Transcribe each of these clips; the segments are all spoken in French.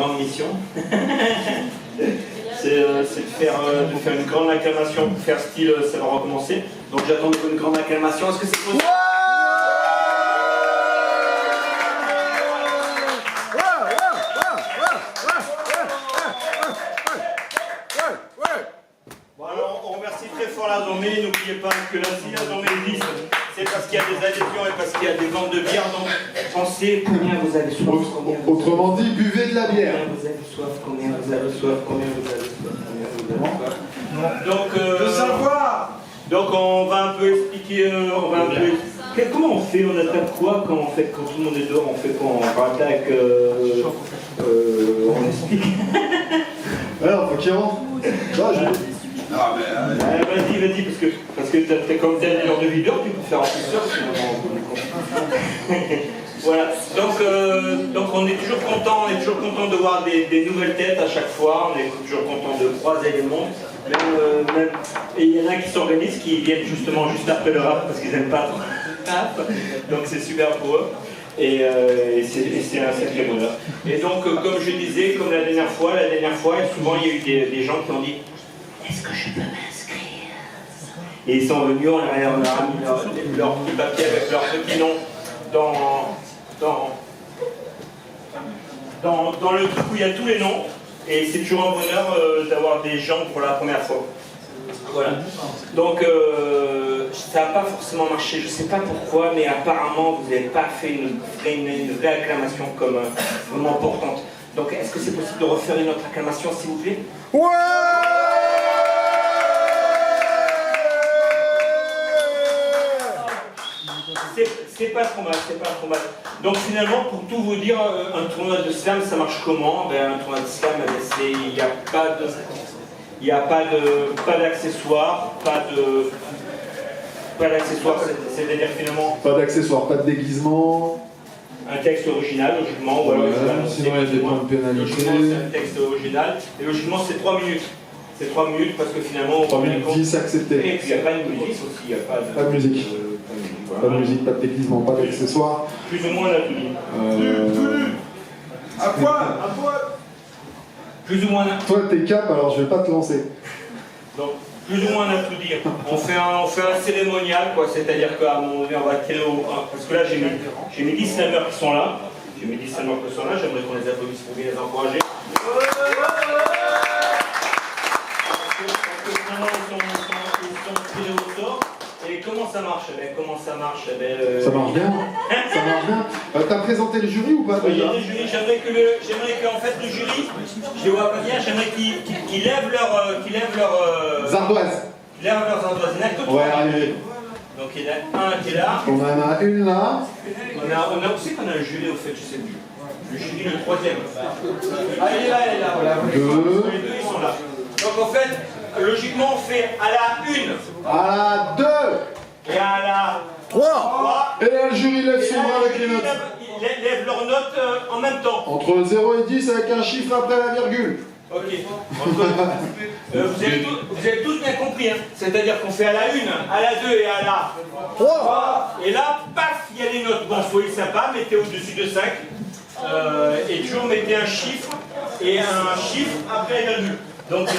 grande mission. C'est de faire une grande acclamation pour faire style ça va recommencer. Donc j'attends une grande acclamation. Est-ce que c'est possible? Bon alors on remercie très fort la Zombie. N'oubliez pas que là si la Zombie existe, c'est parce qu'il y a des adhésions et parce qu'il y a des ventes de bière. Donc pensez combien vous avez soif. Autrement dit, buvez de la bière. Combien vous avez soif, combien vous avez soif, combien vous avez soif, combien vous avez soif. Donc, de savoir. Donc on va un peu expliquer, comment on fait, on attaque quoi quand tout le monde est dehors, on fait quoi? On attaque, on explique. Alors, faut qu'il rentre. Vas-y, parce que t'es comme t'es un de vidéo, tu peux faire un peu Voilà, donc on est toujours content, de voir des nouvelles têtes à chaque fois, on est toujours content de croiser les mondes. Même, et il y en a qui s'organisent, qui viennent justement juste après le rap parce qu'ils n'aiment pas trop le rap, donc c'est super pour eux. Et c'est un sacré bonheur. Et donc, comme je disais, comme la dernière fois, souvent il y a eu des gens qui ont dit est-ce que je peux m'inscrire? Et ils sont venus, on leur a mis leur petit papier avec leur petit nom dans le truc où il y a tous les noms. Et c'est toujours un bonheur d'avoir des gens pour la première fois. Voilà. Donc, ça n'a pas forcément marché, je ne sais pas pourquoi, mais apparemment, vous n'avez pas fait une vraie acclamation comme vraiment importante. Donc, est-ce que c'est possible de refaire une autre acclamation, s'il vous plaît? Ouais! C'est pas trop mal. Donc finalement, pour tout vous dire, un tournoi de slam, ça marche comment? Un tournoi de slam, il n'y a pas d'accessoires, c'est-à-dire finalement... Pas d'accessoires, pas de déguisement. Un texte original, logiquement, ou alors sinon il y a des points de pénalité. Logiquement, c'est un texte original, et logiquement, c'est 3 minutes. C'est 3 minutes parce que finalement... 3 minutes 10 accepté. Et puis il n'y a pas de musique aussi, il n'y a pas de... Pas de musique. Pas de musique, pas de déguisement, pas d'accessoires. Plus ou moins on a tout dit. À poil. Plus ou moins... Toi t'es cap, alors je vais pas te lancer. Donc, plus ou moins on a tout dit. On fait un cérémonial, quoi. C'est-à-dire qu'à un moment donné, on va tirer au... Parce que là, j'ai mis 10 slammers qui sont là. J'aimerais qu'on les applaudisse pour bien les encourager. Parce que finalement, ils sont tirés au sort. Et comment ça marche? Ça marche bien. Ça marche bien. T'as présenté le jury ou pas il y déjà? a des jurys, j'aimerais qu'en fait le jury, je les vois pas bien, j'aimerais qu'ils lèvent leur Ardoise. Ils lèvent leurs ardoises. Il y en a que 3. Ouais, allez. Donc il y en a un qui est là. On en a une là. On a aussi qu'on a un jury au fait, je sais plus. Le jury, le 3e. Ah, il est là, voilà. Les deux, ils sont là. Donc en fait, logiquement, on fait à la 1. À la 2. Et à la 3. Et là, le jury lève son bras avec les notes. Ils lèvent leurs notes en même temps. Entre 0 et 10 avec un chiffre après la virgule. Ok. Vous avez tous bien compris, hein. C'est-à-dire qu'on fait à la 1, à la 2 et à la 3. Et là, paf, il y a les notes. Bon, soyez sympa, mettez au-dessus de 5. Et toujours mettez un chiffre et un chiffre après la virgule. Donc 5,9,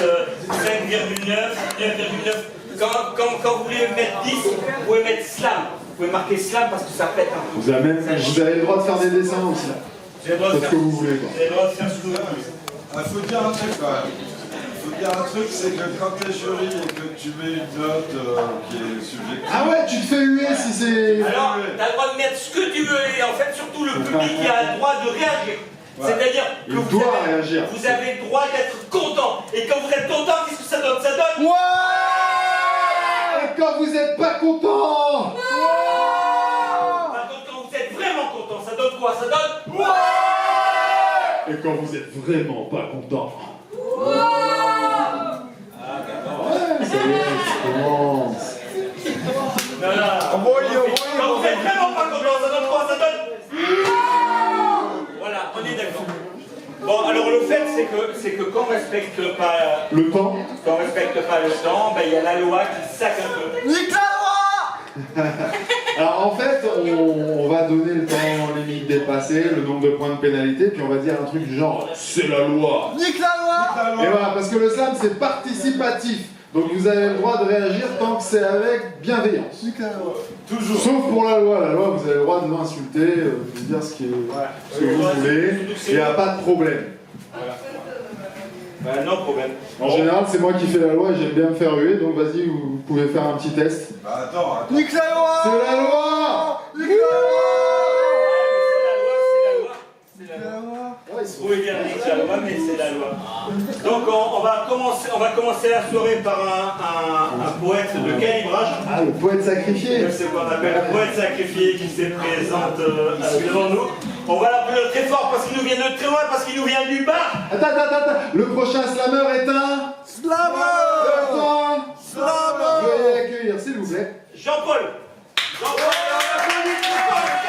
9,9. Quand vous voulez mettre 10, vous pouvez mettre slam. Vous pouvez marquer slam parce que ça pète un peu. Vous avez le droit de faire des dessins aussi. Vous avez le droit de faire ce que vous voulez. Vous avez le droit de faire ce que vous voulez. Il faut dire un truc quand même. Il faut dire un truc, c'est que quand t'es jury et que tu mets une note qui est subjective. Ah ouais, tu te fais huer si c'est... Alors, t'as le droit de mettre ce que tu veux et en fait, surtout le public il a le droit de réagir. Ouais. C'est-à-dire que vous avez le droit d'être content. Et quand vous êtes content, qu'est-ce que ça donne? Ça donne... Ouais. Et quand vous n'êtes pas content? Par contre, quand vous êtes vraiment content, ça donne quoi? Ça donne... Et quand vous êtes vraiment pas content? Ah, d'accord. Ouais, ça y est, ça commence. Non. Quand vous êtes vraiment pas content, ça donne quoi? Ça donne... Voilà, on est d'accord. Bon, alors le fait, c'est que quand on respecte pas le temps, il y a la loi qui sac un peu. Nique la loi. Alors en fait, on va donner le temps limite dépassé, le nombre de points de pénalité, puis on va dire un truc du genre c'est la loi. Nique la loi. Et voilà, parce que le slam c'est participatif. Donc vous avez le droit de réagir tant que c'est avec bienveillance. Nique la loi. Toujours. Sauf pour la loi, vous avez le droit de nous insulter, de dire ce que vous voulez, il n'y a pas de problème. Non problème. En général, c'est moi qui fais la loi et j'aime bien me faire huer, donc vas-y, vous pouvez faire un petit test. Bah attends. Nique la loi. C'est la loi. Nique la loi. C'est la loi. Vous pouvez dire nique la loi, mais c'est la loi. Donc on va commencer la soirée par un poète de calibrage. Ah, le poète sacrifié. C'est ce qu'on appelle le poète sacrifié qui se présente devant nous. On va l'applaudir très fort parce qu'il nous vient de très loin, parce qu'il nous vient du bas. Attends. Le prochain slammer est un... Slammer. Slammer. Veuillez l'accueillir, s'il vous plaît. Jean-Paul. Jean-Paul, on applaudit très fort.